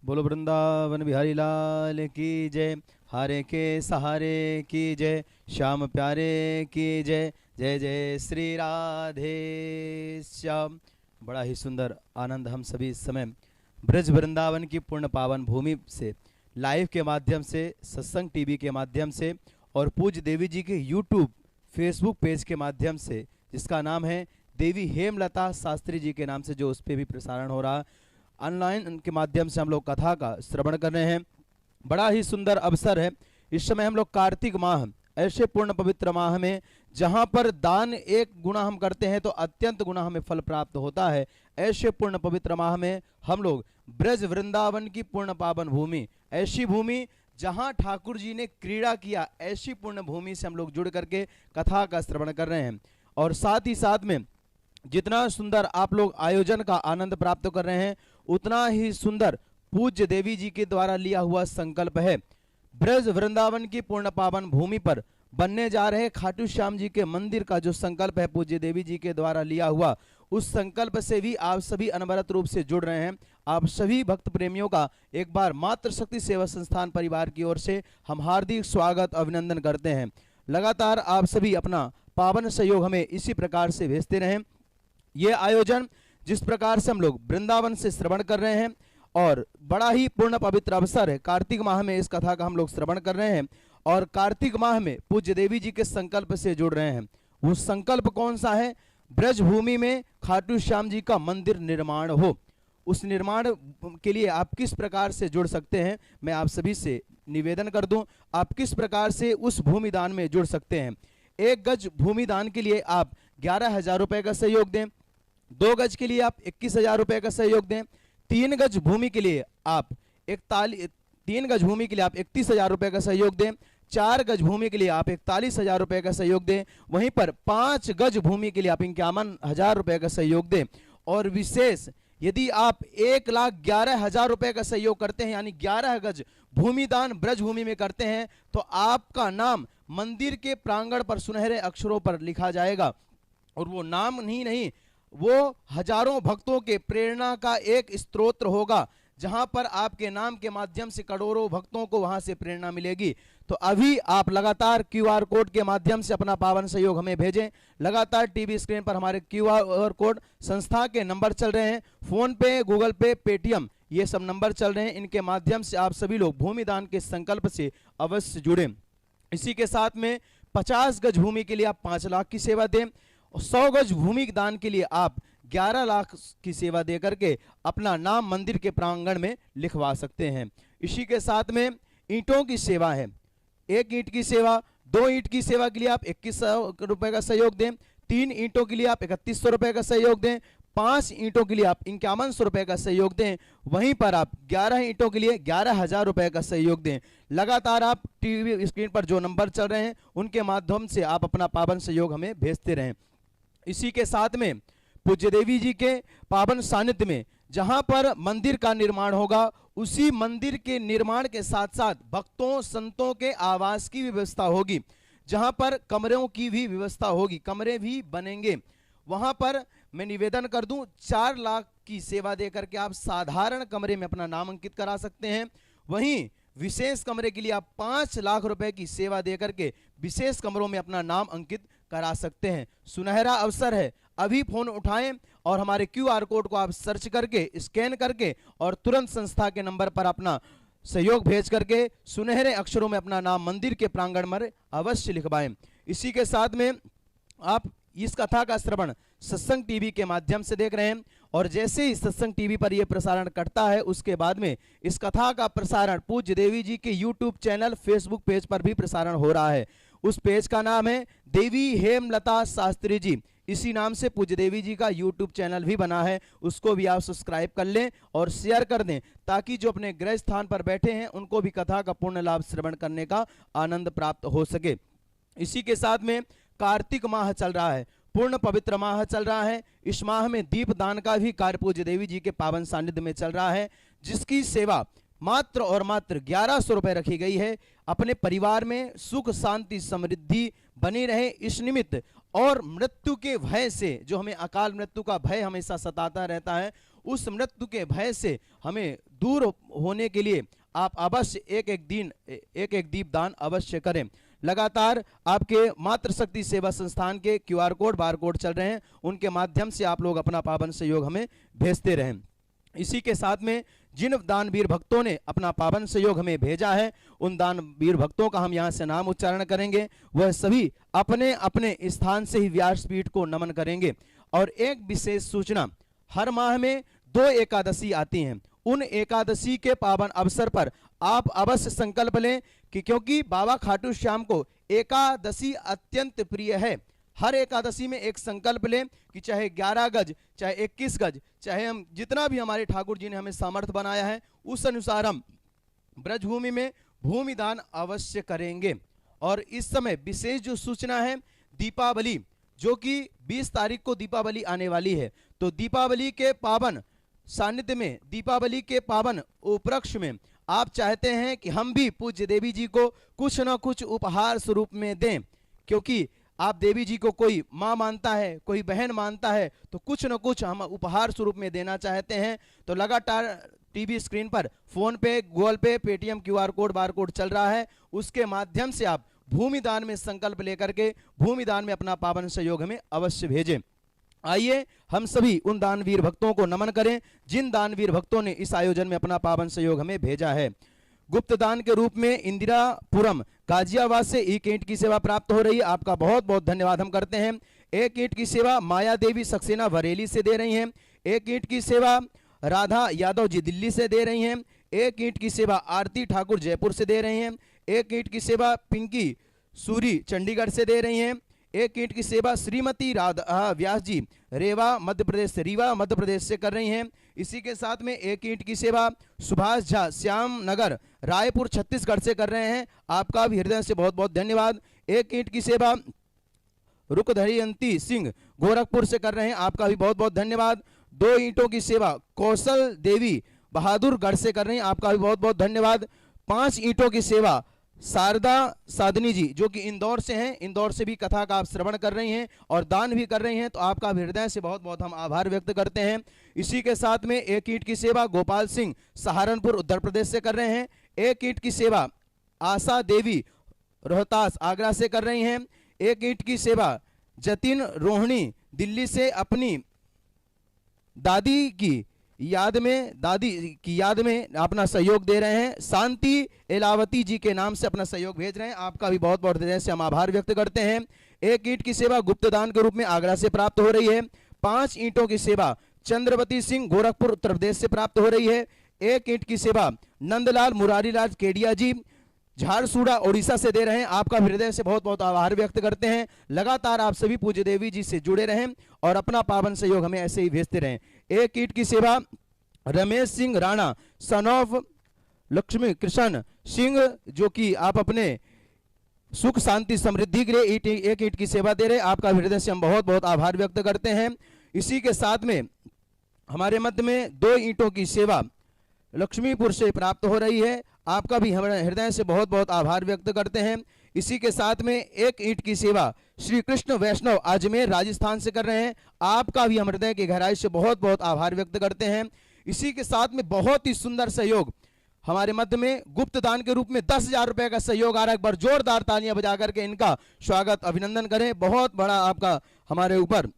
बोलो वृंदावन बिहारी लाल की जय। हारे के सहारे की जय। श्याम प्यारे की जय। जय जय श्री राधे श्याम। बड़ा ही सुंदर आनंद हम सभी इस समय ब्रज वृंदावन की पूर्ण पावन भूमि से लाइव के माध्यम से, सत्संग टीवी के माध्यम से और पूज्य देवी जी के यूट्यूब फेसबुक पेज के माध्यम से, जिसका नाम है देवी हेमलता शास्त्री जी के नाम से, जो उस पर भी प्रसारण हो रहा है, ऑनलाइन के माध्यम से हम लोग कथा का श्रवण कर रहे हैं। बड़ा ही सुंदर अवसर है। इस समय हम लोग कार्तिक माह, ऐसे पूर्ण पवित्र माह में जहां पर दान एक गुना हम करते हैं तो अत्यंत गुना हमें फल प्राप्त होता है, ऐसे पूर्ण पवित्र माह में हम लोग ब्रज वृंदावन की पूर्ण पावन भूमि, ऐसी भूमि जहां ठाकुर जी ने क्रीड़ा किया, ऐसी पूर्ण भूमि से हम लोग जुड़ करके कथा का श्रवण कर रहे हैं। और साथ ही साथ में जितना सुंदर आप लोग आयोजन का आनंद प्राप्त कर रहे हैं, उतना ही सुंदर पूज्य देवी जी के द्वारा लिया हुआ संकल्प है। ब्रज वृंदावन की पूर्ण पावन भूमि पर बनने जा रहे खाटू श्याम जी के मंदिर का जो संकल्प है पूज्य देवी जी के द्वारा लिया हुआ, उस संकल्प से भी आप सभी अनवरत रूप से जुड़ रहे हैं। आप सभी भक्त प्रेमियों का एक बार मातृ शक्ति सेवा संस्थान परिवार की ओर से हम हार्दिक स्वागत अभिनंदन करते हैं। लगातार आप सभी अपना पावन सहयोग हमें इसी प्रकार से भेजते रहें। ये आयोजन जिस प्रकार से हम लोग वृंदावन से श्रवण कर रहे हैं और बड़ा ही पूर्ण पवित्र अवसर है, कार्तिक माह में इस कथा का हम लोग श्रवण कर रहे हैं और कार्तिक माह में पूज्य देवी जी के संकल्प से जुड़ रहे हैं। वो संकल्प कौन सा है? ब्रज भूमि में खाटू श्याम जी का मंदिर निर्माण हो। उस निर्माण के लिए आप किस प्रकार से जुड़ सकते हैं, मैं आप सभी से निवेदन कर दूं, आप किस प्रकार से उस भूमि दान में जुड़ सकते हैं। 1 गज भूमि दान के लिए आप 11,000 रुपए का सहयोग दें। 2 गज के लिए आप 21,000 रुपए का सहयोग दें। 3 गज भूमि के लिए आप 31,000 रुपए का सहयोग दें। 4 गज भूमि के लिए आप 41,000 रुपए का सहयोग दें। वहीं पर 5 गज भूमि के लिए आप 51,000 रुपए का सहयोग दें। और विशेष यदि आप 1,11,000 रुपए का सहयोग करते हैं, यानी 11 गज भूमि दान ब्रज भूमि में करते हैं, तो आपका नाम मंदिर के प्रांगण पर सुनहरे अक्षरों पर लिखा जाएगा। और वो नाम ही नहीं, वो हजारों भक्तों के प्रेरणा का एक स्रोत होगा, जहां पर आपके नाम के माध्यम से करोड़ों भक्तों को वहां से प्रेरणा मिलेगी। तो अभी आप लगातार QR कोड के माध्यम से अपना पावन सहयोग हमें भेजें। लगातार टीवी स्क्रीन पर हमारे QR कोड संस्था के नंबर चल रहे हैं, फोन पे, गूगल पे, पेटीएम, ये सब नंबर चल रहे हैं। इनके माध्यम से आप सभी लोग भूमि दान के संकल्प से अवश्य जुड़ें। इसी के साथ में 50 गज भूमि के लिए आप 5 लाख की सेवा दें। 100 गज भूमि दान के लिए आप 11 लाख की सेवा दे करके अपना नाम मंदिर के प्रांगण में लिखवा सकते हैं। इसी के साथ में ईंटों की सेवा है। 1 ईंट की सेवा, 2 ईंट की सेवा के लिए आप 2100 रुपए का सहयोग दें। 3 ईंटों के लिए आप 3100 रुपए का सहयोग दें। 5 ईंटों के लिए आप 5100 रुपए का सहयोग दें। वहीं पर आप 11 ईंटों के लिए 11,000 रुपए का सहयोग दें। लगातार आप टीवी स्क्रीन पर जो नंबर चल रहे हैं उनके माध्यम से आप अपना पावन सहयोग हमें भेजते रहें। इसी के साथ में पूज्य देवी जी के पावन सानिध्य में जहां पर मंदिर का निर्माण होगा, उसी मंदिर के निर्माण के साथ साथ भक्तों संतों के आवास की व्यवस्था होगी, जहां पर कमरों की भी व्यवस्था होगी, कमरे भी बनेंगे। वहां पर मैं निवेदन कर दूं, 4 लाख की सेवा देकर के आप साधारण कमरे में अपना नाम अंकित करा सकते हैं। वहीं विशेष कमरे के लिए आप 5 लाख रुपए की सेवा देकर के विशेष कमरों में अपना नाम अंकित करा सकते हैं। सुनहरा अवसर है, अभी फोन उठाएं और हमारे QR कोड को आप सर्च करके, स्कैन करके और तुरंत संस्था के नंबर पर अपना सहयोग भेज करके सुनहरे अक्षरों में अपना नाम मंदिर के प्रांगण में अवश्य लिखवाएं। इसी के साथ में आप इस कथा का श्रवण सत्संग टीवी के माध्यम से देख रहे हैं और जैसे ही सत्संग टीवी पर यह प्रसारण करता है, उसके बाद में इस कथा का प्रसारण पूज्य देवी जी के यूट्यूब चैनल, फेसबुक पेज पर भी प्रसारण हो रहा है। उस पेज का नाम है देवी हेमलता शास्त्री जी। इसी नाम से पूज्य देवी जी का यूट्यूब चैनल भी बना है, उसको भी आप सब्सक्राइब कर लें और शेयर कर दें, ताकि जो अपने गृह स्थान पर बैठे हैं उनको भी कथा का पूर्ण लाभ श्रवण करने का आनंद प्राप्त हो सके। इसी के साथ में कार्तिक माह चल रहा है, पूर्ण पवित्र माह चल रहा है। इस माह में दीप दान का भी कार्य पूज्य देवी जी के पावन सानिध्य में चल रहा है, जिसकी सेवा मात्र और मात्र 1100 रुपए रखी गई है। अपने परिवार में सुख शांति समृद्धि बनी रहे, इस निमित्त और मृत्यु के भय से, जो हमें अकाल मृत्यु का भय हमेशा सताता रहता है, उस मृत्यु के भय से हमें दूर होने के लिए आप अवश्य एक एक दीप दान अवश्य करें। लगातार आपके मातृशक्ति सेवा संस्थान के QR कोड बार कोड चल रहे हैं, उनके माध्यम से आप लोग अपना पावन सहयोग हमें भेजते रहें। इसी के साथ में जिन दानवीर भक्तों ने अपना पावन सहयोग हमें भेजा है, उन दानवीर भक्तों का हम यहाँ से नाम उच्चारण करेंगे। वह सभी अपने अपने स्थान से ही व्यासपीठ को नमन करेंगे। और एक विशेष सूचना, हर माह में 2 एकादशी आती हैं। उन एकादशी के पावन अवसर पर आप अवश्य संकल्प लें कि क्योंकि बाबा खाटू श्याम को एकादशी अत्यंत प्रिय है। हर एकादशी में एक संकल्प लें कि चाहे 11 गज, चाहे 21 गज, चाहे हम जितना भी हमारे ठाकुर जी ने हमें सामर्थ्य बनाया है, उस अनुसार हम ब्रजभूमि में भूमि दान अवश्य करेंगे। और इस समय विशेष जो सूचना है, दीपावली जो कि 20 तारीख को दीपावली आने वाली है, तो दीपावली के पावन सानिध्य में, दीपावली के पावन उपलक्ष्य में आप चाहते हैं कि हम भी पूज्य देवी जी को कुछ न कुछ उपहार स्वरूप में दें, क्योंकि आप देवी जी को कोई माँ मानता है, कोई बहन मानता है, तो कुछ न कुछ हम उपहार स्वरूप में देना चाहते हैं। तो लगातार टीवी स्क्रीन पर फोन पे, गूगल पे, Paytm QR code bar code चल रहा है, उसके माध्यम से आप भूमि दान में संकल्प लेकर के भूमि दान में अपना पावन सहयोग हमें अवश्य भेजें। आइए हम सभी उन दानवीर भक्तों को नमन करें जिन दानवीर भक्तों ने इस आयोजन में अपना पावन सहयोग हमें भेजा है। गुप्त दान के रूप में इंदिरापुरम गाजियाबाद से 1 ईंट की सेवा प्राप्त हो रही है, आपका बहुत बहुत धन्यवाद हम करते हैं। 1 ईंट की सेवा माया देवी सक्सेना बरेली से दे रही हैं। 1 ईंट की सेवा राधा यादव जी दिल्ली से दे रही हैं। 1 ईंट की सेवा आरती ठाकुर जयपुर से दे रही हैं। 1 ईंट की सेवा पिंकी सूरी चंडीगढ़ से दे रही हैं। 1 ईंट की सेवा श्रीमती राधा व्यास जी रीवा मध्य प्रदेश से कर रही हैं। इसी के साथ में 1 ईंट की सेवा सुभाष झा श्याम नगर रायपुर छत्तीसगढ़ से कर रहे हैं, आपका भी हृदय से बहुत बहुत धन्यवाद। 1 ईंट की सेवा रुकधरियंती सिंह गोरखपुर से कर रहे हैं, आपका भी बहुत बहुत धन्यवाद। 2 ईंटों की सेवा कौशल देवी बहादुरगढ़ से कर रही हैं, आपका भी बहुत बहुत धन्यवाद। 5 ईंटों की सेवा शारदा साधनी जी जो कि इंदौर से हैं, इंदौर से भी कथा का आप श्रवण कर रही हैं और दान भी कर रही हैं, तो आपका हृदय से बहुत बहुत हम आभार व्यक्त करते हैं। इसी के साथ में 1 ईंट की सेवा गोपाल सिंह सहारनपुर उत्तर प्रदेश से कर रहे हैं। 1 ईंट की सेवा आशा देवी रोहतास आगरा से कर रही हैं। 1 ईंट की सेवा जतिन रोहिणी दिल्ली से अपनी दादी की याद में अपना सहयोग दे रहे हैं। शांति एलावती जी के नाम से अपना सहयोग भेज रहे हैं, आपका भी बहुत बहुत हृदय से हम आभार व्यक्त करते हैं। 1 ईंट की सेवा गुप्त दान के रूप में आगरा से प्राप्त हो रही है। 5 ईंटों की सेवा चंद्रवती सिंह गोरखपुर उत्तर प्रदेश से प्राप्त हो रही है। 1 ईंट की सेवा नंदलाल मुरारीलाल केडिया जी झारसुगड़ा ओडिशा से दे रहे हैं, आपका हृदय से बहुत बहुत आभार व्यक्त करते हैं। लगातार आप सभी पूज्य देवी जी से जुड़े रहें और अपना पावन सहयोग हमें ऐसे ही भेजते रहें। 1 ईंट की सेवा रमेश सिंह राणा सन ऑफ लक्ष्मी कृष्ण सिंह जो कि आप अपने सुख शांति समृद्धि के लिए 1 ईंट की सेवा दे रहे हैं, आपका हृदय से हम बहुत बहुत आभार व्यक्त करते हैं। इसी के साथ में हमारे मध्य में 2 ईंटों की सेवा लक्ष्मीपुर से प्राप्त हो रही है, आपका भी हमारे हृदय से बहुत बहुत आभार व्यक्त करते हैं। इसी के साथ में 1 ईंट की सेवा श्री कृष्ण वैष्णव अजमेर राजस्थान से कर रहे हैं, आपका भी हम हृदय की गहराई से बहुत बहुत आभार व्यक्त करते हैं। इसी के साथ में बहुत ही सुंदर सहयोग हमारे मध्य में गुप्त दान के रूप में 10,000 रुपए का सहयोग आ रहा है, एक बार जोरदार तालियां बजा करके इनका स्वागत अभिनंदन करें। बहुत बड़ा आपका हमारे ऊपर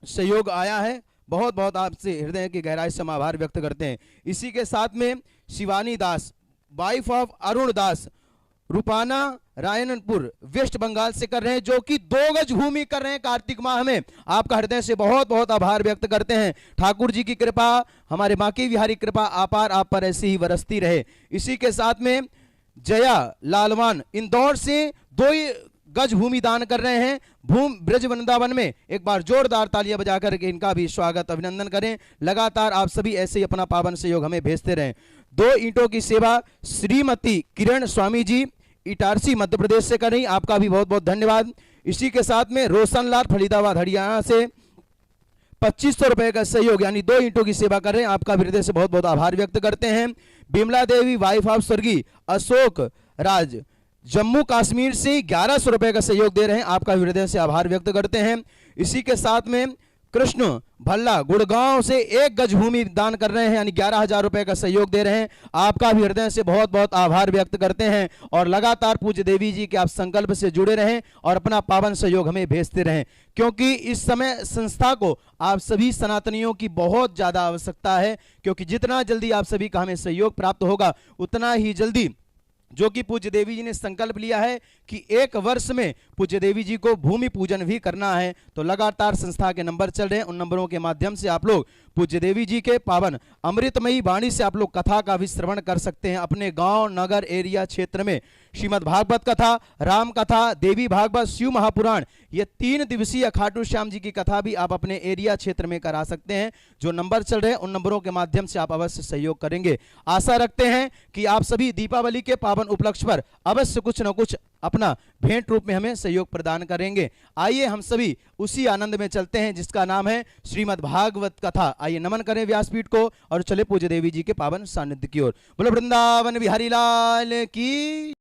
सहयोग आया है, बहुत बहुत आपसे हृदय की गहराई से हम आभार व्यक्त करते हैं। इसी के साथ में Shivani Das wife of Arun Das Rupana Rayanpur west Bengal से कर रहे हैं, जो कि 2 गज भूमि कर रहे हैं कार्तिक माह में, आपका हृदय से बहुत बहुत आभार व्यक्त करते हैं। ठाकुर जी की कृपा, हमारे बांके बिहारी कृपा अपार आप पर ऐसी ही बरसती रहे। इसी के साथ में जया लालवान इंदौर से 2 गज भूमि दान कर रहे हैं ब्रज वृंदावन में, एक बार जोरदार तालियां बजा करके इनका भी स्वागत अभिनंदन करें। लगातार आप सभी ऐसे ही अपना पावन सहयोग हमें भेजते रहें। 2 ईंटों की सेवा श्रीमती किरण स्वामी जी इटारसी मध्य प्रदेश से कर रही, आपका भी बहुत बहुत धन्यवाद। इसी के साथ में रोशनलाल फरीदाबाद हरियाणा से 2500 रुपए का सहयोग यानी 2 ईंटों की सेवा कर रहे हैं, आपका भी हृदय से बहुत बहुत आभार व्यक्त करते हैं। बिमला देवी वाइफ ऑफ स्वर्गीय अशोक राज जम्मू कश्मीर से 1100 रुपए का सहयोग दे रहे हैं, आपका हृदय से आभार व्यक्त करते हैं। इसी के साथ में कृष्ण भल्ला गुड़गांव से 1 गज भूमि दान कर रहे हैं, यानी 11,000 रुपए का सहयोग दे रहे हैं। आपका भी हृदय से बहुत बहुत आभार व्यक्त करते हैं और लगातार पूज्य देवी जी के आप संकल्प से जुड़े रहें और अपना पावन सहयोग हमें भेजते रहें, क्योंकि इस समय संस्था को आप सभी सनातनियों की बहुत ज्यादा आवश्यकता है। क्योंकि जितना जल्दी आप सभी का हमें सहयोग प्राप्त होगा, उतना ही जल्दी जो कि पूज्य देवी जी ने संकल्प लिया है कि 1 वर्ष में पूज्य देवी जी को भूमि पूजन भी करना है। तो लगातार संस्था के नंबर चल रहे हैं, उन नंबरों के माध्यम से आप लोग पूज्य देवी जी के पावन अमृतमयी वाणी से आप लोग कथा का भी श्रवण कर सकते हैं। अपने गांव, नगर, एरिया, क्षेत्र में श्रीमद् भागवत कथा, राम कथा, देवी भागवत, शिव महापुराण, ये 3 दिवसीय खाटू श्याम जी की कथा भी आप अपने एरिया क्षेत्र में करा सकते हैं। जो नंबर चल रहे हैं उन नंबरों के माध्यम से आप अवश्य सहयोग करेंगे। आशा रखते हैं कि आप सभी दीपावली के पावन उपलक्ष्य पर अवश्य कुछ न कुछ अपना भेंट रूप में हमें सहयोग प्रदान करेंगे। आइए हम सभी उसी आनंद में चलते हैं जिसका नाम है श्रीमद् भागवत कथा। आइए नमन करें व्यासपीठ को और चले पूज्य देवी जी के पावन सानिध्य की ओर। बोलो वृंदावन बिहारी लाल की।